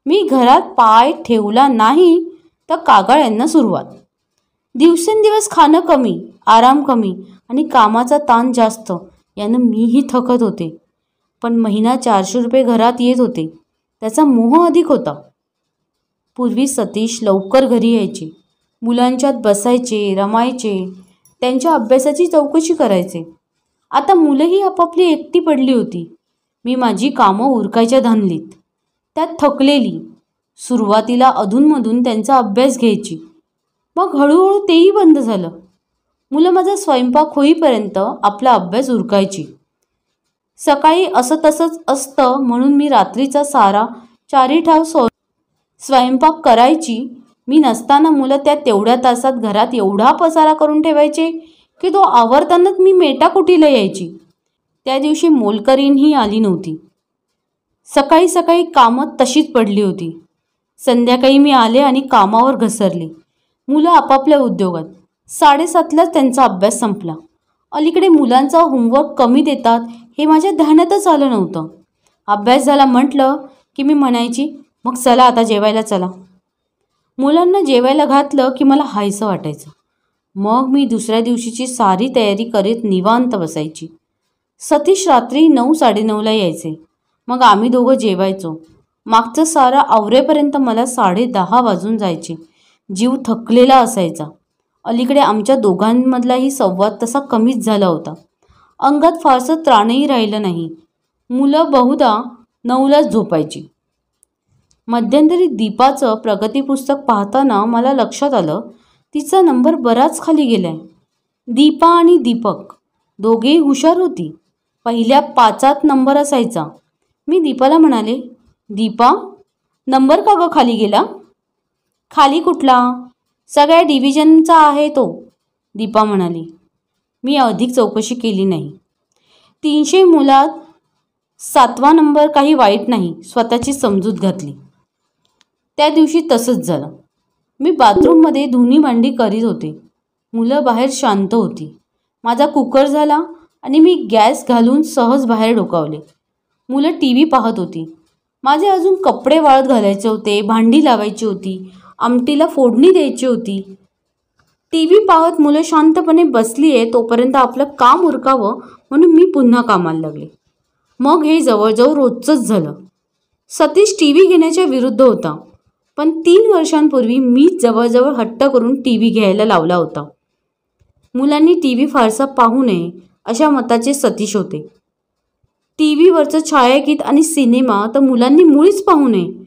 मी घरात पाय ठेवला नाही तर कागाळ्यांना सुरुवात. दिवसेंदिवस खाणं कमी, आराम कमी आणि कामाचा ताण जास्त यानं मीही थकत होते. पण महिना 400 रुपये घरात येत होते त्याचा मोह अधिक होता. पूर्वी सतीश लवकर घरी यायचे, मुलांच्यात बसायचे, रमायचे, त्यांच्या अभ्यासाची चौकशी करायचे. आता मुलंही आपापली एकटी पडली होती. मी माझी कामं उरकायच्या धांदलीत, त्यात थकलेली. सुरुवातीला अधूनमधून त्यांचा अभ्यास घ्यायची, मग हळूहळू तेही बंद झालं. मुलं माझा स्वयंपाक होईपर्यंत आपला अभ्यास उरकायची. सकाळी असं तसंच असतं म्हणून मी रात्रीचा सारा चारीठाव स्वयंपाक करायची. मी नसताना मुलं त्या तेवढ्या तासात घरात एवढा पसारा करून ठेवायचे की तो आवरतानाच मी मेटाकुटीला यायची. त्या दिवशी मोलकरीणही आली नव्हती. सकाळी सकाळी कामं तशीच पडली होती. संध्याकाळी मी आले आणि कामावर घसरले. मुलं आपापल्या उद्योगात. 7:30लाच त्यांचा अभ्यास संपला. अलीकडे मुलांचा होमवर्क कमी देतात हे माझ्या ध्यानातच आलं नव्हतं. अभ्यास झाला म्हटलं की मी म्हणायची, मग चला आता जेवायला चला. मुलांना जेवायला घातलं की मला हायसं वाटायचं. मग मी दुसऱ्या दिवशीची सारी तयारी करीत निवांत बसायची. सतीश रात्री 9-9:30ला यायचे. मग आम्ही दोघं जेवायचो. मागचं सारं आवरेपर्यंत मला 10:30 वाजून जायचे. जीव थकलेला असायचा. अलीकडे आमच्या दोघांमधलाही संवाद तसा कमीच झाला होता. अंगात फारसं त्राणही राहिलं नाही. मुलं बहुधा 9लाच झोपायची. मध्यंतरी दीपाचं प्रगती पुस्तक पाहताना मला लक्षात आलं तिचा नंबर बराच खाली गेलाय. दीपा आणि दीपक दोघेही हुशार होती. पहिल्या 5त नंबर असायचा. मी दीपाला म्हणाले, दीपा नंबर का गं खाली गेला? खाली कुठला? सगळ्या डिव्हिजनचा आहे तो, दीपा म्हणाली. मी अधिक चौकशी केली नाही. 300 मुलात 7वा नंबर काही वाईट नाही, स्वतःची समजूत घातली. त्या दिवशी तसंच झालं. मी बाथरूममध्ये धुणी भांडी करीत होते. मुलं बाहेर शांत होती. माझा कुकर झाला आणि मी गॅस घालून सहज बाहेर डोकावले. मुलं TV पाहत होती. माझे अजून कपडे वाळत घालायचे होते, भांडी लावायची होती, आमटीला फोडणी द्यायची होती. TV पाहत मुलं शांतपणे बसली आहे तोपर्यंत आपलं काम उरकावं म्हणून मी पुन्हा कामाला लागले. मग हे जवळजवळ रोजचंच झालं. सतीश TV घेण्याच्या विरुद्ध होता, पण 3 वर्षांपूर्वी मीच जवळजवळ हट्ट करून TV घ्यायला लावला होता. मुलांनी TV फारसा पाहू नये अशा मताचे सतीश होते. TV वरचं छायागीत आणि सिनेमा तर मुलांनी मुळीच पाहू नये